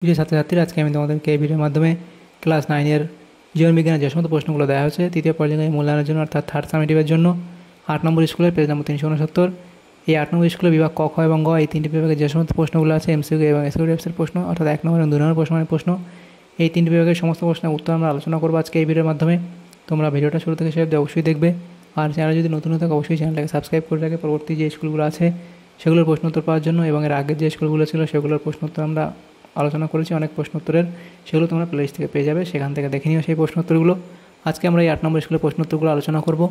প্রিয় ছাত্রছাত্রীরা, আজকে আমি তোমাদেরকে এই ভিডিওর মাধ্যমে ক্লাস 9-এর জীবনবিজ্ঞানের যে সমস্ত প্রশ্নগুলো দেওয়া হয়েছে তৃতীয় পর্যায়ে মূল্যায়নের জন্য, অর্থাৎ থার্ড সামেটিভের জন্য 8 নম্বর স্কুলের পেজ নম্বর 369, এই 8 নম্বর স্কুলের বিভাগ ক, খ এবং গ, এই তিনটি বিভাগের যে সমস্ত প্রশ্নগুলো আছে এমসিকিউ এবং এসকিউ টাইপসের প্রশ্ন, অর্থাৎ 1 নম্বর এবং 2 নম্বর প্রশ্ন, এই তিনটি বিভাগের সমস্ত প্রশ্নের উত্তর আমরা আলোচনা করবো আজকে এই ভিডিওর মাধ্যমে। তোমরা ভিডিওটা শুরু থেকে শেষ অবধি অবশ্যই দেখবে, আর চ্যানেল যদি নতুন হয়ে থাকে অবশ্যই চ্যানেলটাকে সাবস্ক্রাইব করে রাখে পরবর্তী যে স্কুলগুলো আছে সেগুলোর প্রশ্ন উত্তর পাওয়ার জন্য, এবং এর আগের যে স্কুলগুলো ছিল সেগুলোর প্রশ্ন উত্তর আমরা আলোচনা করেছি অনেক প্রশ্ন উত্তরের, সেগুলো তোমরা প্লেলিস্ট থেকে পেয়ে যাবে, সেখান থেকে দেখে নিও সেই প্রশ্ন উত্তরগুলো। আজকে আমরা এই 8 নম্বর স্কুলের প্রশ্ন উত্তরগুলো আলোচনা করব,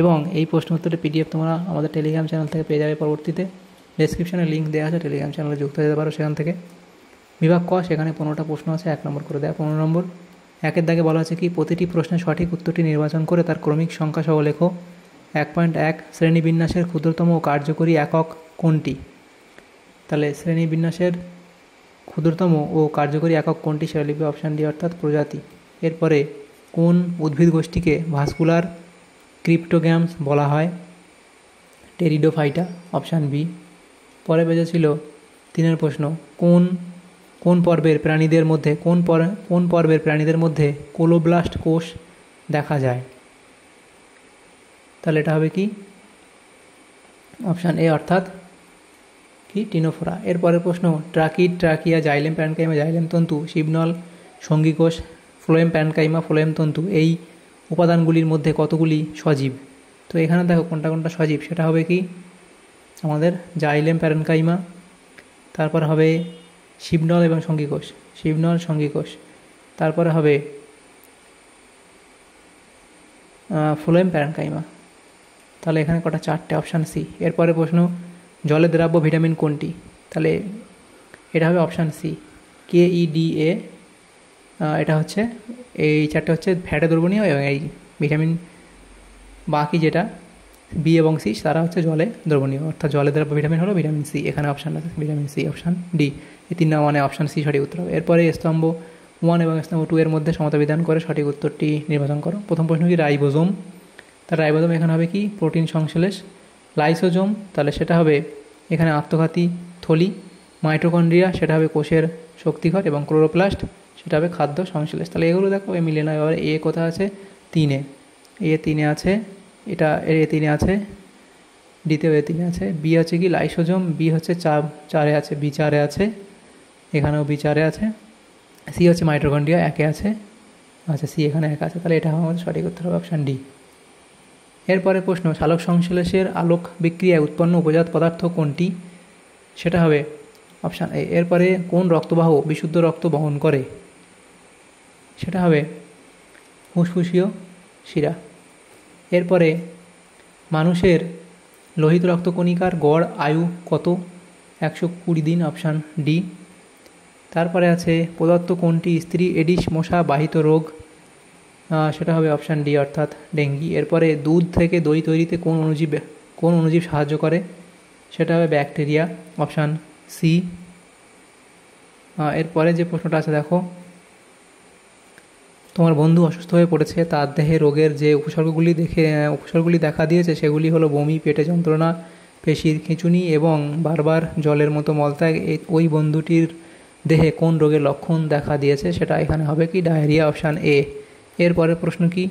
এবং এই প্রশ্ন উত্তরের পিডিএফ তোমরা আমাদের টেলিগ্রাম চ্যানেল থেকে পেয়ে যাবে পরবর্তীতে। ডেসক্রিপশনে লিঙ্ক দেওয়া আছে, টেলিগ্রাম চ্যানেলে যুক্ত হয়ে যেতে পারো সেখান থেকে। বিভাগ ক, সেখানে 15টা প্রশ্ন আছে, 1 নম্বর করে দেওয়া। 15 নম্বর 1-এর দাগে বলা আছে কি, প্রতিটি প্রশ্নের সঠিক উত্তরটি নির্বাচন করে তার ক্রমিক সংখ্যা সহ লেখো। 1.1 শ্রেণীবিন্যাসের ক্ষুদ্রতম ও কার্যকরী একক কোনটি? তাহলে শ্রেণীবিন্যাসের ক্ষুদ্রতম ও কার্যকরী একক কোনটি, সেটা লিখবে অপশান ডি, অর্থাৎ প্রজাতি। এরপরে কোন উদ্ভিদ গোষ্ঠীকে ভাস্কুলার ক্রিপ্টোগ্যামস বলা হয়? Pteridophyta, option B. পরে পেজে ছিল 3-এর প্রশ্ন, কোন পর্বের প্রাণীদের মধ্যে কোলোব্লাস্ট কোষ দেখা যায়? তাহলে এটা হবে কি অপশান এ, অর্থাৎ কি টিনোফোরা। এরপরের প্রশ্ন, tracheid, trachea, xylem parenchyma, xylem তন্তু, শিবনল, সঙ্গীকোষ, ফ্লোয়েম প্যারেনকাইমা, ফ্লোয়েম তন্তু, এই উপাদানগুলির মধ্যে কতগুলি সজীব? তো এখানে দেখো কোনটা কোনটা সজীব, সেটা হবে কি আমাদের জাইলেম প্যারেনকাইমা, তারপর হবে শিবনল এবং সঙ্গীকোষ, শিবনল সঙ্গীকোষ, তারপরে হবে ফ্লোয়েম প্যারেনকাইমা। তাহলে এখানে কটা, 4টে, অপশান সি। এরপরে প্রশ্ন, জলে দ্রাব্য ভিটামিন কোনটি? তাহলে এটা হবে অপশান সি, KEDA। এটা হচ্ছে এই 4টে হচ্ছে ফ্যাটে দ্রবণীয়, এবং এই ভিটামিন বাকি যেটা বি এবং সি তারা হচ্ছে জলে দ্রবণীয়, অর্থাৎ জলে দ্রাব্য ভিটামিন হলো ভিটামিন সি। এখানে অপশান আছে ভিটামিন সি, অপশান ডি। এই 3 মানে অপশান সি সঠিক উত্তর হবে। এরপরে স্তম্ভ 1 এবং স্তম্ভ 2 এর মধ্যে সমতা বিধান করে সঠিক উত্তরটি নির্বাচন করো। প্রথম প্রশ্ন কি, রাইবোজোম। তার রাইবোজোম এখানে হবে কি প্রোটিন সংশ্লেষ। লাইসোজোম, তাহলে সেটা হবে এখানে আত্মঘাতী থলি। মাইটোকন্ড্রিয়া, সেটা হবে কোষের শক্তিঘর, এবং ক্লোরোপ্লাস্ট সেটা হবে খাদ্য সংশ্লেষ। তাহলে এগুলো দেখো এ মিলে না। এবার এ কোথায় আছে? 3-এ, A3-এ আছে, এটা A3-এ আছে, ডিতেও A3-এ আছে। বি হচ্ছে কি লাইসোজোম, বি হচ্ছে 4-এ আছে, B4-এ আছে, এখানেও B4-এ আছে। সি হচ্ছে মাইটোকন্ড্রিয়া, 1-এ আছে, আচ্ছা সি এখানে 1 আছে, তাহলে এটা আমাদের সঠিক উত্তর হবে অপশান ডি। এরপরে প্রশ্ন, সালোক সংশ্লেষের আলোক বিক্রিয়ায় উৎপন্ন উপজাত পদার্থ কোনটি? সেটা হবে অপশান এ। এরপরে কোন রক্তবাহ বিশুদ্ধ রক্ত বহন করে? সেটা হবে ফুসফুসীয় শিরা। এরপরে মানুষের লোহিত রক্তকণিকার গড় আয়ু কত? 120 দিন, অপশান ডি। তারপরে আছে প্রদত্ত কোনটি স্ত্রী এডিস মশা বাহিত রোগ? সেটা হবে অপশান ডি, অর্থাৎ ডেঙ্গি। এরপরে দুধ থেকে দই তৈরিতে কোন অণুজীব সাহায্য করে? সেটা হবে ব্যাকটেরিয়া, অপশান সি। এরপরে যে প্রশ্নটা আছে দেখো, তোমার বন্ধু অসুস্থ হয়ে পড়েছে, তার দেহে রোগের যে উপসর্গগুলি দেখা দিয়েছে সেগুলি হলো বমি, পেটে যন্ত্রণা, পেশির খিঁচুনি এবং বারবার জলের মতো মলত্যাগ। ওই বন্ধুটির দেহে কোন রোগের লক্ষণ দেখা দিয়েছে? সেটা এখানে হবে কি ডায়রিয়া, অপশান এ। এরপরের প্রশ্ন কি,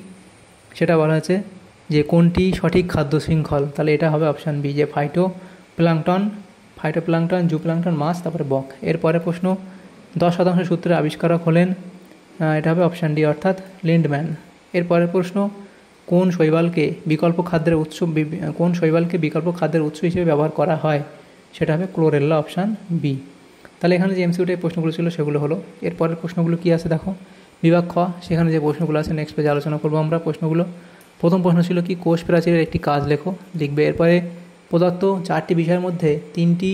সেটা বলা আছে যে কোনটি সঠিক খাদ্য শৃঙ্খল? তাহলে এটা হবে অপশান বি, যে ফাইটোপ্লাঙ্কটন, জুপ্লাঙ্কটন, মাছ, তারপরে বক। এরপরে প্রশ্ন, 10% সূত্রের আবিষ্কারক হলেন? এটা হবে অপশান ডি, অর্থাৎ লিন্ডম্যান। এরপরের প্রশ্ন, কোন শৈবালকে বিকল্প খাদ্যের উৎস হিসেবে ব্যবহার করা হয়? সেটা হবে ক্লোরেল্লা, অপশান বি। তাহলে এখানে যে এমসিকিউ টাইপ প্রশ্নগুলো ছিল সেগুলো হলো। এরপরের প্রশ্নগুলো কি আছে দেখো, বিভাগ খ, সেখানে যে প্রশ্নগুলো আছে নেক্সট পেজে আলোচনা করবো আমরা প্রশ্নগুলো। প্রথম প্রশ্ন ছিল কি, কোষ প্রাচীরের একটি কাজ লেখো, লিখবে। এরপরে প্রদত্ত 4টি বিষয়ের মধ্যে 3টি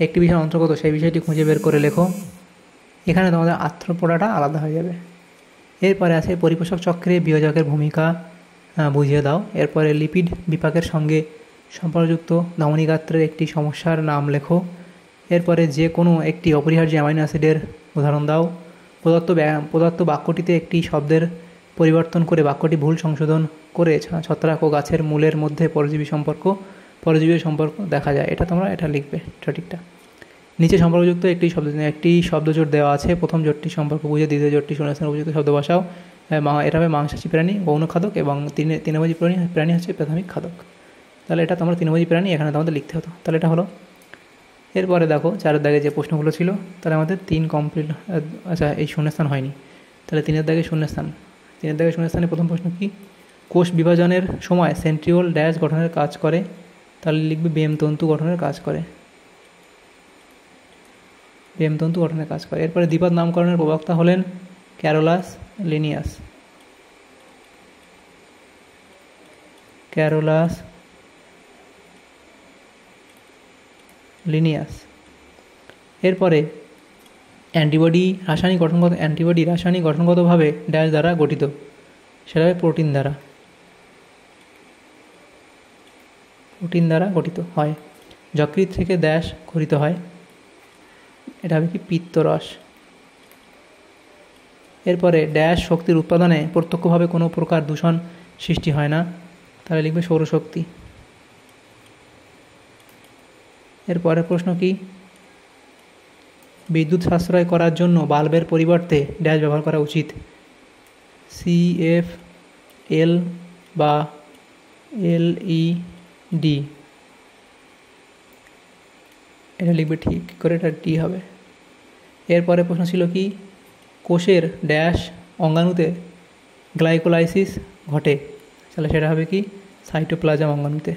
একটি বিষয়ের অন্তর্গত, সেই বিষয়টি খুঁজে বের করে লেখো। এখানে তোমাদের আর্থ্রোপোডাটা আলাদা হয়ে যাবে। এরপরে আছে পরিপোষক চক্রে বিয়োজকের ভূমিকা বুঝিয়ে দাও। এরপরে লিপিড বিপাকের সঙ্গে সম্পর্কযুক্ত ধমনী গাত্রের একটি সমস্যার নাম লেখো। এরপরে যে কোনো একটি অপরিহার্য অ্যামাইনো অ্যাসিডের উদাহরণ দাও। প্রদত্ত বাক্যটিতে একটি শব্দের পরিবর্তন করে বাক্যটি ভুল সংশোধন করে ছত্রাক ও গাছের মূলের মধ্যে পরজীবীর সম্পর্ক দেখা যায়। এটা তোমরা লিখবে সঠিকটা। নিচে সম্পর্কযুক্ত একটি শব্দজোট দেওয়া আছে, প্রথম জোটটি সম্পর্ক বুঝে দ্বিতীয় জোটটি শূন্যস্থানে উপযুক্ত শব্দ বসাও। এটা হবে মাংসাশী প্রাণী গৌণ খাদক এবং তৃণভোজী প্রাণী হচ্ছে প্রাথমিক খাদক। তাহলে এটা তোমরা তৃণভোজী প্রাণী এখানে তোমাদের লিখতে হতো, তাহলে এটা হলো। এরপরে দেখো 4 দাগে যে প্রশ্নগুলো ছিল তাহলে আমাদের 3 কমপ্লিট। আচ্ছা, এই শূন্যস্থান হয়নি, তাহলে 3 দাগে শূন্যস্থান। 3 দাগে শূন্যস্থানে প্রথম প্রশ্ন কি, কোষ বিভাজনের সময় সেন্ট্রিওল ড্যাশ গঠনের কাজ করে, তাহলে লিখবে বেমতন্তু গঠনের কাজ করে, বেমতন্তু গঠনের কাজ করে। এরপরে দ্বিপদ নামকরণের প্রবক্তা হলেন ক্যারোলাস লিনিয়াস, ক্যারোলাস লিনিয়াস। এরপরে অ্যান্টিবডি রাসায়নিক গঠনগতভাবে ড্যাশ দ্বারা গঠিত, সেটা হবে প্রোটিন দ্বারা গঠিত হয়। যকৃৎ থেকে ড্যাশ খরিত হয়, এটা হবে কি পিত্তরস। এরপরে ড্যাশ শক্তির উৎপাদনে প্রত্যক্ষভাবে কোনো প্রকার দূষণ সৃষ্টি হয় না, তাহলে লিখবে সৌরশক্তি। এরপরে প্রশ্ন কি, বিদ্যুৎ সাশ্রয় করার জন্য বাল্বের পরিবর্তে ড্যাশ ব্যবহার করা উচিত, CFL বা LED, এটা লিখবে ঠিক করে, এটা ডি হবে। এরপরে প্রশ্ন ছিল কি, কোষের ড্যাশ অঙ্গাণুতে গ্লাইকোলাইসিস ঘটে, তাহলে সেটা হবে কি সাইটোপ্লাজম অঙ্গাণুতে,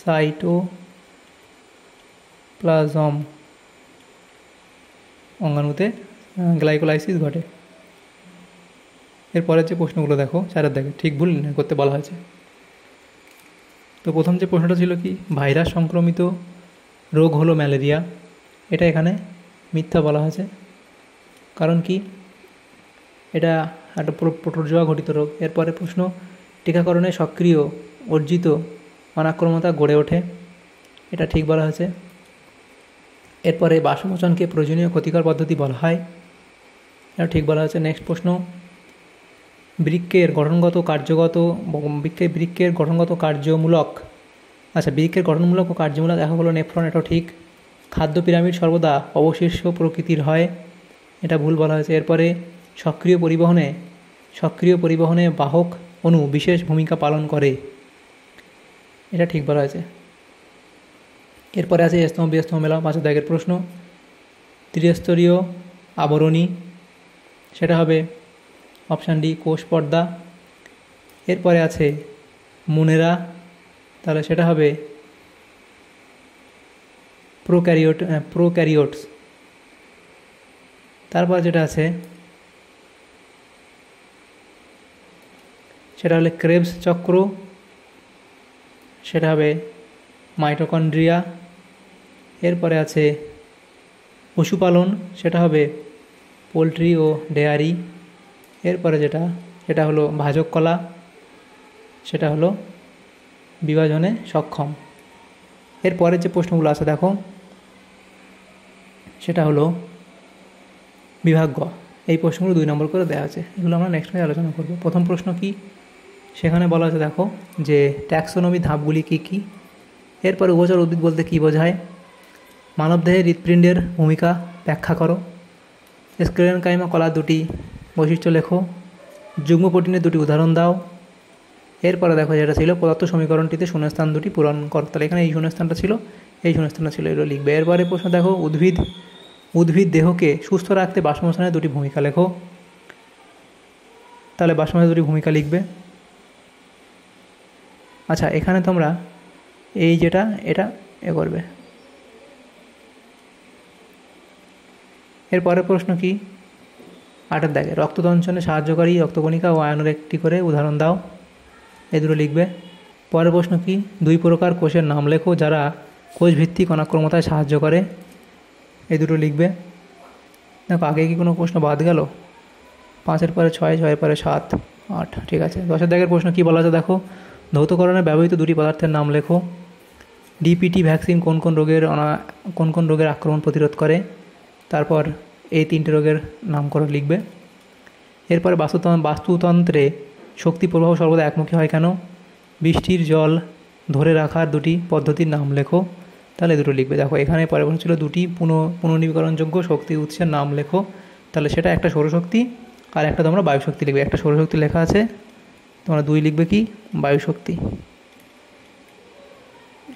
সাইটোপ্লাজম অঙ্গাণুতে গ্লাইকোলাইসিস ঘটে। এরপরের যে প্রশ্নগুলো দেখো 4 দাগে ঠিক ভুল নির্ণয় করতে বলা হয়েছে। তো প্রথম যে প্রশ্নটা ছিল কি, ভাইরাস সংক্রমিত রোগ হলো ম্যালেরিয়া, এটা এখানে মিথ্যা বলা হয়েছে, কারণ কি এটা একটা প্রোটোজোয়া ঘটিত রোগ। এরপরে প্রশ্ন, টিকাকরণে সক্রিয় অর্জিত অনাক্রমতা গড়ে ওঠে, এটা ঠিক বলা হয়েছে। এরপরে বাষ্পমোচনকে প্রয়োজনীয় ক্ষতিকর পদ্ধতি বলা হয়, এটা ঠিক বলা হয়েছে। নেক্সট প্রশ্ন, বৃক্কের গঠনগত কার্যমূলক ও কার্যমূলক দেখা হলো নেফ্রন, এটাও ঠিক। খাদ্য পিরামিড সর্বদা অবশিষ্ট প্রকৃতির হয়, এটা ভুল বলা হয়েছে। এরপরে সক্রিয় পরিবহনে বাহক অণু বিশেষ ভূমিকা পালন করে, এটা ঠিক বলা হয়েছে। এরপরে আছে স্তম্ভ বিস্তম্ভ মেলা, 5 দাগের প্রশ্ন, ত্রিস্তরীয় আবরণী, সেটা হবে অপশান ডি কোষ পর্দা। এরপরে আছে মুনেরা, তাহলে সেটা হবে প্রোক্যারিওটস। তারপর যেটা আছে সেটা হলে ক্রেবস চক্র, সেটা হবে মাইটোকন্ড্রিয়া। এরপরে আছে পশুপালন, সেটা হবে পোলট্রি ও ডেয়ারি। এরপরে যেটা হলো ভাজক কলা, সেটা হলো বিভাজনে সক্ষম। এরপরে যে প্রশ্নগুলো আছে দেখো, সেটা হলো বিভাগ্য, এই প্রশ্নগুলো 2 নম্বর করে দেওয়া আছে, এগুলো আমরা নেক্সট পেজে আলোচনা করব। প্রথম প্রশ্ন কি, সেখানে বলা আছে দেখো যে ট্যাক্সোনমি ধাপগুলি কী কী। এরপরে উভচর উদ্ভিদ বলতে কী বোঝায়, মানবদেহে হৃৎপিণ্ডের ভূমিকা ব্যাখ্যা করো, স্ক্লেরেনকাইমা কলার 2টি বৈশিষ্ট্য লেখো, যুগ্ম প্রোটিনের 2টি উদাহরণ দাও। এরপরে দেখো যেটা ছিল পদার্থ সমীকরণটিতে শূন্যস্থান 2টি পূরণ করো, তাহলে এখানে এই শূন্যস্থানটা ছিল, এগুলো লিখবে। এরপরে প্রশ্ন দেখো, উদ্ভিদ দেহকে সুস্থ রাখতে বাষ্পমোচনের 2টি ভূমিকা লেখো, তাহলে বাষ্পমোচনের 2টি ভূমিকা লিখবে। আচ্ছা, এখানে তোমরা এই এটা করবে। এরপরের প্রশ্ন কি, 8 দাগে রক্তদঞ্চনে সাহায্যকারী রক্তকণিকা ও আয়নের একটি করে উদাহরণ দাও, এই 2টো লিখবে। পরের প্রশ্ন কি, 2 প্রকার কোষের নাম লেখো যারা কোষভিত্তিক অনাক্রমতায় সাহায্য করে, এই 2টো লিখবে। দেখো আগে কি কোনো প্রশ্ন বাদ গেল, 5-এর পরে 6, 6-এর পরে 7, 8, ঠিক আছে। 10 দাগের প্রশ্ন কি বলা আছে দেখো, ধৌতকরণে ব্যবহৃত 2টি পদার্থের নাম লেখো, ডিপিটি ভ্যাকসিন কোন কোন রোগের আক্রমণ প্রতিরোধ করে, তারপর এই 3টে রোগের নাম করে লিখবে। এরপরে বাস্তুতন্ত্রে শক্তি প্রবাহ সর্বদা একমুখী হয় কেন, বৃষ্টির জল ধরে রাখার 2টি পদ্ধতির নাম লেখো, তাহলে দুটো লিখবে। দেখো এখানে পরে প্রশ্ন ছিল দুটি পুনর্নবীকরণযোগ্য শক্তি উৎসের নাম লেখো, তাহলে সেটা একটা সৌরশক্তি আর একটা তোমরা বায়ুশক্তি লিখবে। একটা সৌরশক্তি লেখা আছে, তোমরা 2 লিখবে কি বায়ুশক্তি।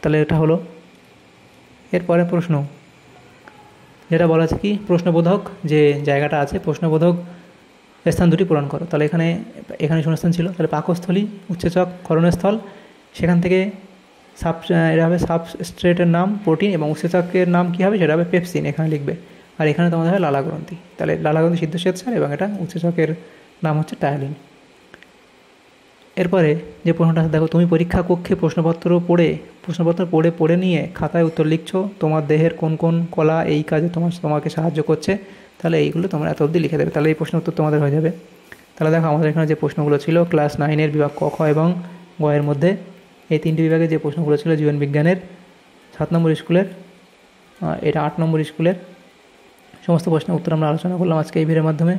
তাহলে এটা হলো। এরপরে প্রশ্ন যেটা বলা আছে কি প্রশ্নবোধক যে জায়গাটা আছে, প্রশ্নবোধক স্থান দুটি পূরণ করো। তাহলে এখানে শূন্যস্থান ছিল, তাহলে পাকস্থলী, উৎসেচক, ক্ষরণস্থল, সেখান থেকে এটা হবে সাবস্ট্রেটের নাম প্রোটিন এবং উৎসেচকের নাম কী হবে সেটা হবে পেপসিন, এখানে লিখবে। আর এখানে তোমাদের হবে লালাগ্রন্থি, তাহলে লালাগ্রন্থি সিদ্ধশ্বেতসার এবং এটা উৎসেচকের নাম হচ্ছে টায়ালিন। এরপরে যে প্রশ্নটা আছে দেখো, তুমি পরীক্ষা কক্ষে প্রশ্নপত্র পড়ে নিয়ে খাতায় উত্তর লিখছো, তোমার দেহের কোন কোন কলা এই কাজে তোমাকে সাহায্য করছে, তাহলে এইগুলো তোমরা এত অবধি লিখে দেবে, তাহলে এই প্রশ্নের উত্তর তোমাদের হয়ে যাবে। তাহলে দেখো আমাদের এখানে যে প্রশ্নগুলো ছিল ক্লাস 9-এর বিভাগ ক, খ এবং গ এর মধ্যে এই 3টি বিভাগে যে প্রশ্নগুলো ছিল জীবন বিজ্ঞানের 7 নম্বর স্কুলের, এটা 8 নম্বর স্কুলের সমস্ত প্রশ্নের উত্তর আমরা আলোচনা করলাম আজকে এই ভিডিওর মাধ্যমে।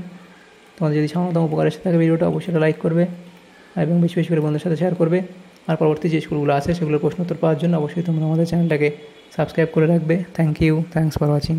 তোমাদের যদি সামান্যতম উপকার এসে থাকে ভিডিওটা অবশ্যই লাইক করবে এবং বেশি বেশি করে বন্ধুদের সাথে শেয়ার করবে। আর পরবর্তী যে স্কুলগুলো আছে সেগুলোর প্রশ্ন উত্তর পাওয়ার জন্য অবশ্যই তোমরা আমাদের চ্যানেলটাকে সাবস্ক্রাইব করে রাখবে। Thanks for watching.